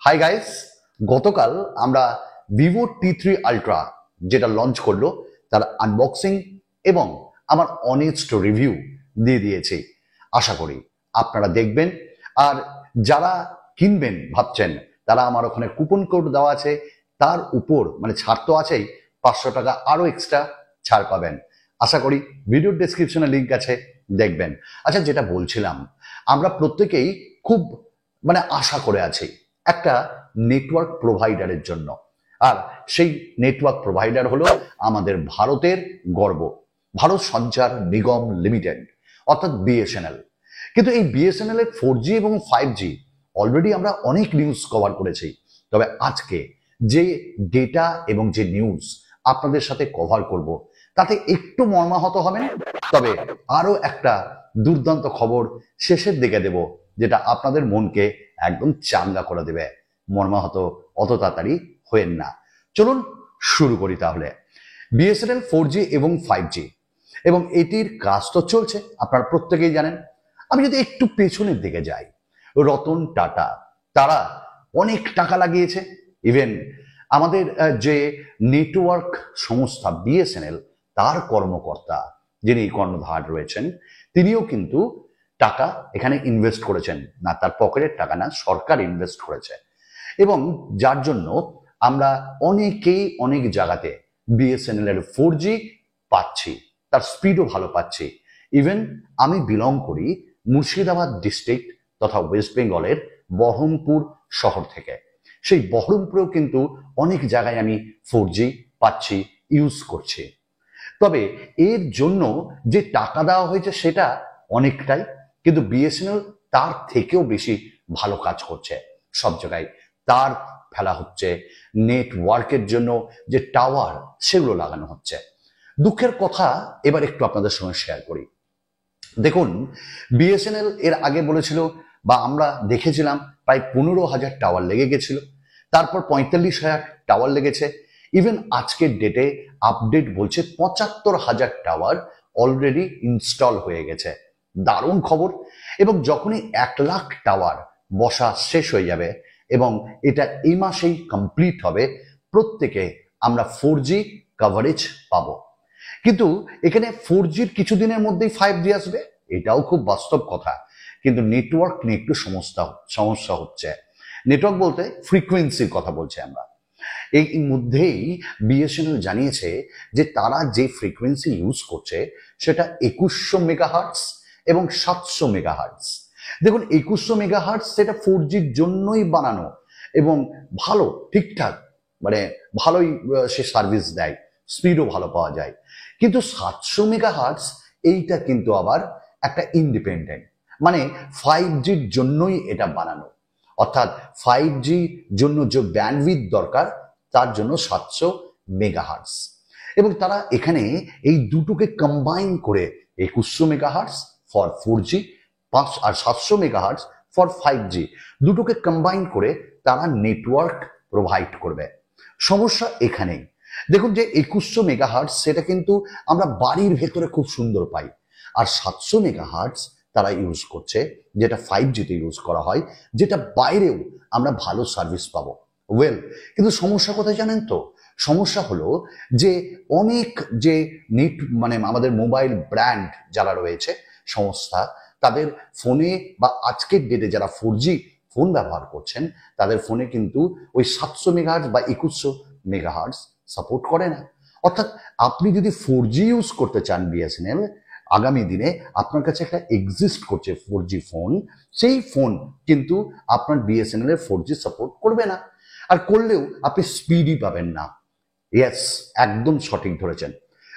Hi guys, গতকাল আমরা Vivo টি3 ultra যেটা লঞ্চ করলো তার আনবক্সিং এবং আমার অনেস্ট রিভিউ দিয়ে দিয়েছি। আশা করি আপনারা দেখবেন। আর যারা কিনবেন ভাবছেন তারা আমার ওখানে কুপন কোড দেওয়া আছে, তার উপর মানে ছাড় তো আছেই, 500 টাকা আরো এক্সট্রা ছাড় পাবেন। আশা করি ভিডিওর ডেসক্রিপশনে লিঙ্ক আছে, দেখবেন। আচ্ছা, যেটা বলছিলাম, আমরা প্রত্যেকেই খুব আশা করে আছি একটা নেটওয়ার্ক প্রোভাইডারের জন্য। আর সেই নেটওয়ার্ক প্রোভাইডার হলো আমাদের ভারতের গর্ব, ভারত সঞ্চার নিগম লিমিটেড, অর্থাৎ বিএসএনএল। কিন্তু এই বিএসএনএল এর 4G এবং 5G অলরেডি আমরা অনেক নিউজ কভার করেছি। তবে আজকে যে ডেটা এবং যে নিউজ আপনাদের সাথে কভার করব তাতে একটু মর্মাহত হবেন। তবে আরো একটা দুর্দান্ত খবর শেষের দিকে দেব, যেটা আপনাদের মনকে একদম চাঙ্গা করে দেবে। মর্মাহত অত তাড়াতাড়ি হয়েন না। চলুন শুরু করি তাহলে। বিএসএনএল 4G এবং 5G এবং এটির কাজ তো চলছে, আপনারা প্রত্যেকেই জানেন। আমি যদি একটু পেছনের দিকে যাই, রতন টাটা তারা অনেক টাকা লাগিয়েছে। ইভেন আমাদের যে নেটওয়ার্ক সংস্থা বিএসএনএল, তার কর্মকর্তা যিনি কর্ণধার রয়েছেন, তিনিও কিন্তু টাকা এখানে ইনভেস্ট করেছেন। না তার পকেটের টাকা না, সরকার ইনভেস্ট করেছে। এবং যার জন্য আমরা অনেকেই অনেক জায়গাতে বিএসএনএল এর 4G পাচ্ছি, তার স্পিডও ভালো পাচ্ছি। ইভেন আমি বিলং করি মুর্শিদাবাদ ডিস্ট্রিক্ট তথা ওয়েস্ট বেঙ্গলের বহরমপুর শহর থেকে। সেই বহরমপুরেও কিন্তু অনেক জায়গায় আমি 4G পাচ্ছি, ইউজ করছি। তবে এর জন্য যে টাকা দেওয়া হয়েছে সেটা অনেকটাই, কিন্তু বিএসএনএল তার থেকেও বেশি ভালো কাজ করছে। সব জায়গায় তার ফেলা হচ্ছে, নেটওয়ার্কের জন্য যে টাওয়ার সেগুলো লাগানো হচ্ছে। দুঃখের কথা এবার একটু আপনাদের সঙ্গে শেয়ার করি। দেখুন, বিএসএনএল এর আগে বলেছিল বা আমরা দেখেছিলাম প্রায় 15,000 টাওয়ার লেগে গেছিল, তারপর 45,000 টাওয়ার লেগেছে। ইভেন আজকের ডেটে আপডেট বলছে 75,000 টাওয়ার অলরেডি ইনস্টল হয়ে গেছে। দারুণ খবর। এবং যখনই 1 লাখ টাওয়ার বসা শেষ হয়ে যাবে এবং এটা এই মাসেই কমপ্লিট হবে, প্রত্যেকে আমরা 4G কভারেজ পাবো। কিন্তু এখানে 4Gর কিছুদিনের মধ্যেই 5G আসবে, এটাও খুব বাস্তব কথা। কিন্তু নেটওয়ার্ক নিয়ে একটু সমস্যা হচ্ছে। নেটওয়ার্ক বলতে ফ্রিকোয়েন্সির কথা বলছি আমরা। এই মধ্যেই বিএসএনএল জানিয়েছে যে তারা যে ফ্রিকোয়েন্সি ইউজ করছে সেটা 2100 মেগাহার্টজ এবং 700 মেগাহার্টজ। দেখুন, 2100 মেগাহার্টজ সেটা 4Gর জন্যই বানানো এবং ভালো, ঠিকঠাক ভালোই সে সার্ভিস দেয়, স্পিডও ভালো পাওয়া যায়। কিন্তু 700 মেগাহার্টজ এইটা কিন্তু আবার একটা ইন্ডিপেন্ডেন্ট, 5Gর জন্যই এটা বানানো। অর্থাৎ 5G জন্য যে ব্যান্ডউইথ দরকার তার জন্য 700 মেগাহার্টজ। এবং তারা এখানে এই দুটোকে কম্বাইন করে 2100 মেগাহার্টজ ফর 4G আর 700 মেগাহার্টজ ফর 5G দুটোকে কম্বাইন করে তারা নেটওয়ার্ক প্রোভাইড করবে। সমস্যা এখানেই। দেখুন, যে 2100 মেগাহার্টজ সেটা কিন্তু আমরা বাড়ির ভেতরে খুব সুন্দর পাই, আর 700 মেগাহার্টজ তারা ইউজ করছে যেটা 5Gতে ইউজ করা হয়, যেটা বাইরেও আমরা ভালো সার্ভিস পাবো। কিন্তু সমস্যা কোথায় জানেন তো? সমস্যা হলো যে অনেক যে নেট আমাদের মোবাইল ব্র্যান্ড যারা রয়েছে সংস্থা, তাদের ফোনে বা আজকের ডেটে যারা 4G ফোন ব্যবহার করছেন তাদের ফোনে কিন্তু ওই 700 মেগাহার্টজ বা 2100 মেগাহার্টজ সাপোর্ট করে না। অর্থাৎ আপনি যদি 4G ইউজ করতে চান বিএসএনএল, আগামী দিনে আপনার কাছে একটা এক্সিস্ট করছে 4G ফোন, সেই ফোন কিন্তু আপনার বিএসএনএল এর 4G সাপোর্ট করবে না। আর করলেও আপনি স্পিডই পাবেন না। ইয়েস, একদম সঠিক ধরেছেন।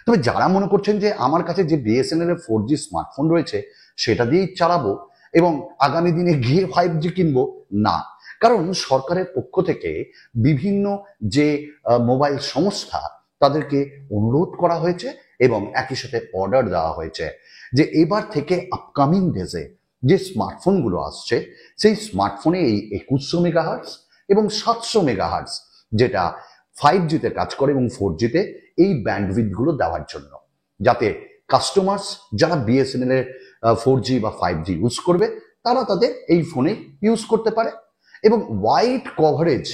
তবে যারা মনে করছেন যে আমার কাছে যে বিএসএনএল এর 4G স্মার্টফোন রয়েছে সেটা দিয়েই চালাবো এবং আগামী দিনে গিয়ে 5G কিনবো, না। কারণ সরকারের পক্ষ থেকে বিভিন্ন যে মোবাইল সংস্থা তাদেরকে অনুরোধ করা হয়েছে এবং একই সাথে অর্ডার দেওয়া হয়েছে যে এবার থেকে আপকামিং ডেজে যে স্মার্টফোনগুলো আসছে সেই স্মার্টফোনে এই 2100 মেগাহার্টজ এবং 700 মেগাহার্টজ যেটা 5Gতে কাজ করে এবং 4Gতে এই ব্যান্ডউইথ গুলো দেওয়ার জন্য, যাতে কাস্টমার্স যারা বিএসএনএল এর 4G বা 5G ইউজ করবে তারা তাদের এই ফোনে ইউজ করতে পারে। এবং ওয়াইড কভারেজ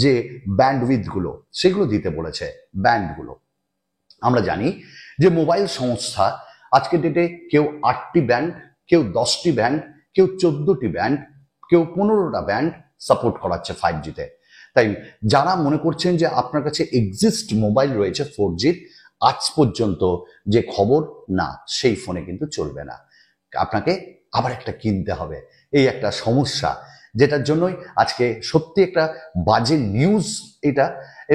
যে ব্যান্ডউইথগুলো সেগুলো দিতে বলেছে ব্যান্ডগুলো। আমরা জানি যে মোবাইল সংস্থা আজকের ডেটে কেউ 8টি ব্যান্ড, কেউ 10টি ব্যান্ড, কেউ 14টি ব্যান্ড, কেউ 15টা ব্যান্ড সাপোর্ট করাচ্ছে 5Gতে। তাই যারা মনে করছেন যে আপনার কাছে এক্সিস্ট মোবাইল রয়েছে 4Gর, আজ পর্যন্ত যে খবর, না, সেই ফোনে কিন্তু চলবে না, আপনাকে আবার একটা কিনতে হবে। এই একটা সমস্যা, যেটার জন্যই আজকে সত্যি একটা বাজে নিউজ এটা।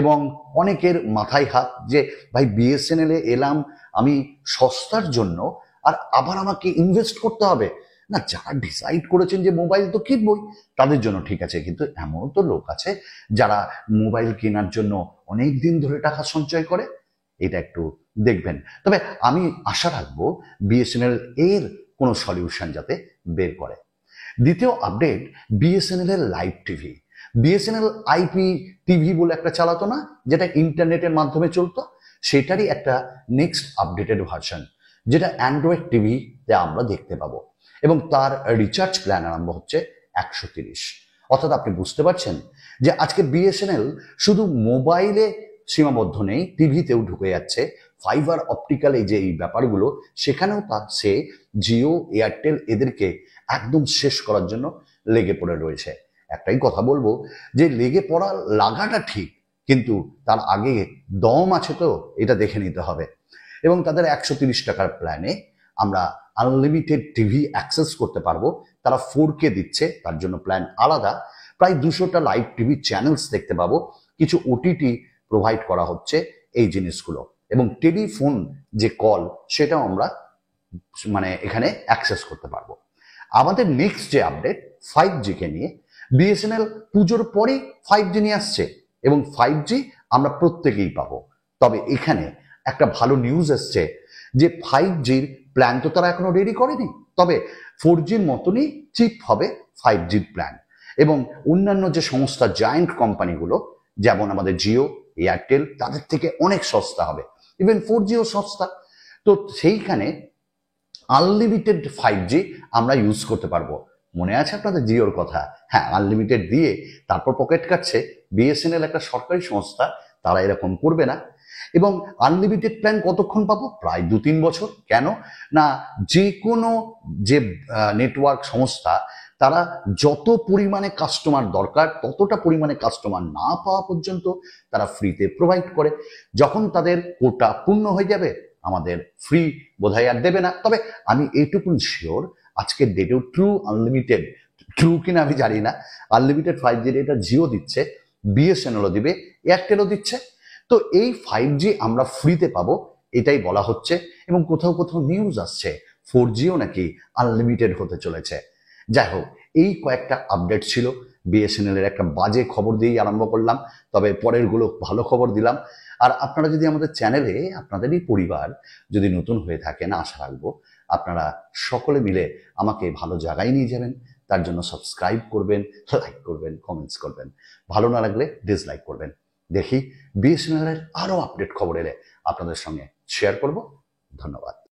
এবং অনেকের মাথায় হাত যে ভাই বিএসএনএল এ এলাম আমি সস্তার জন্য, আর আবার আমাকে ইনভেস্ট করতে হবে। না, যারা ডিসাইড করেছেন যে মোবাইল তো কিনবই তাদের জন্য ঠিক আছে, কিন্তু এমন তো লোক আছে যারা মোবাইল কেনার জন্য অনেক দিন ধরে টাকা সঞ্চয় করে, এটা একটু দেখবেন। তবে আমি আশা রাখবো বিএসএনএল এর কোনো সলিউশন যাতে বের করে। দ্বিতীয় আপডেট, বিএসএনএল এর live TV. BSNL IP TV বলে একটা চালাতো না, যেটা ইন্টারনেটের মাধ্যমে চলতো, সেটারই একটা নেক্সট আপডেটেড ভার্সন, যেটা অ্যান্ড্রয়েড টিভিতে আমরা দেখতে পাবো। এবং তার রিচার্জ প্ল্যান আরম্ভ হচ্ছে 130। অর্থাৎ আপনি বুঝতে পারছেন যে আজকে বিএসএনএল শুধু মোবাইলে সীমাবদ্ধ নেই, টিভিতেও ঢুকে যাচ্ছে। ফাইবার অপটিক্যাল এই যে এই ব্যাপারগুলো, সেখানেও সে জিও, এয়ারটেল এদেরকে একদম শেষ করার জন্য লেগে পড়ে রয়েছে। একটাই কথা বলবো যে লেগে পড়া লাগাটা ঠিক, কিন্তু তার আগে দম আছে তো, এটা দেখে নিতে হবে। এবং তাদের 130 টাকার প্ল্যানে আমরা আনলিমিটেড টিভি অ্যাক্সেস করতে পারবো। তারা 4K দিচ্ছে, তার জন্য প্ল্যান আলাদা। প্রায় 200টা লাইভ টিভি চ্যানেলস দেখতে পাবো, কিছু ওটিটি প্রোভাইড করা হচ্ছে এই জিনিসগুলো। এবং টেলিফোন যে কল, সেটাও আমরা এখানে অ্যাক্সেস করতে পারবো। আমাদের নেক্সট যে আপডেট 5G কে নিয়ে, বিএসএনএল পুজোর পরেই 5G নিয়ে আসছে এবং 5G আমরা প্রত্যেকেই পাবো। তবে এখানে একটা ভালো নিউজ এসছে যে 5Gর প্ল্যান তো তারা এখনো রেডি করেনি, তবে 4Gর মতনই চিপ হবে 5Gর প্ল্যান। এবং অন্যান্য যে সংস্থা জায়ান্ট কোম্পানিগুলো, যেমন আমাদের জিও, এয়ারটেল, তাদের থেকে অনেক সস্তা হবে, ইভেন 4Gও সস্তা। তো সেইখানে আনলিমিটেড 5G আমরা ইউজ করতে পারবো। মনে আছে আপনাদের জিওর কথা? হ্যাঁ, আনলিমিটেড দিয়ে তারপর পকেট কাটছে। বিএসএনএল একটা সরকারি সংস্থা, তারা এরকম করবে না। এবং আনলিমিটেড প্ল্যান কতক্ষণ পাবো? প্রায় 2-3 বছর। কেন না, যে কোনো যে নেটওয়ার্ক সংস্থা, তারা যত পরিমাণে কাস্টমার দরকার ততটা পরিমাণে কাস্টমার না পাওয়া পর্যন্ত তারা ফ্রিতে প্রোভাইড করে। যখন তাদের কোটা পূর্ণ হয়ে যাবে, আমাদের ফ্রি বোধহয় আর দেবে না। তবে আমি এইটুকুন শিওর, আজকের ডেটেও ট্রু কিনা আমি জানি না, আনলিমিটেড 5G এটা জিও দিচ্ছে, বিএসএনএলও দিবে, এয়ারটেলও দিচ্ছে। তো এই 5G আমরা ফ্রিতে পাবো, এটাই বলা হচ্ছে। এবং কোথাও কোথাও নিউজ আসছে 4Gও নাকি আনলিমিটেড হতে চলেছে। যাই হোক, এই কয়েকটা আপডেট ছিল। বিএসএনএল এর একটা বাজে খবর দিয়েই আরম্ভ করলাম, তবে পরের গুলো ভালো খবর দিলাম। আর আপনারা যদি আমাদের চ্যানেলে, আপনাদেরই পরিবার যদি নতুন হয়ে থাকেন, আশা রাখবো আপনারা সকলে মিলে আমাকে ভালো জায়গায় নিয়ে যাবেন। তার জন্য সাবস্ক্রাইব করবেন, লাইক করবেন, কমেন্টস করবেন, ভালো না লাগলে ডিসলাইক করবেন। দেখি বিএসএনএল এর আরো আপডেট খবর এলে আপনাদের সঙ্গে শেয়ার করব। ধন্যবাদ।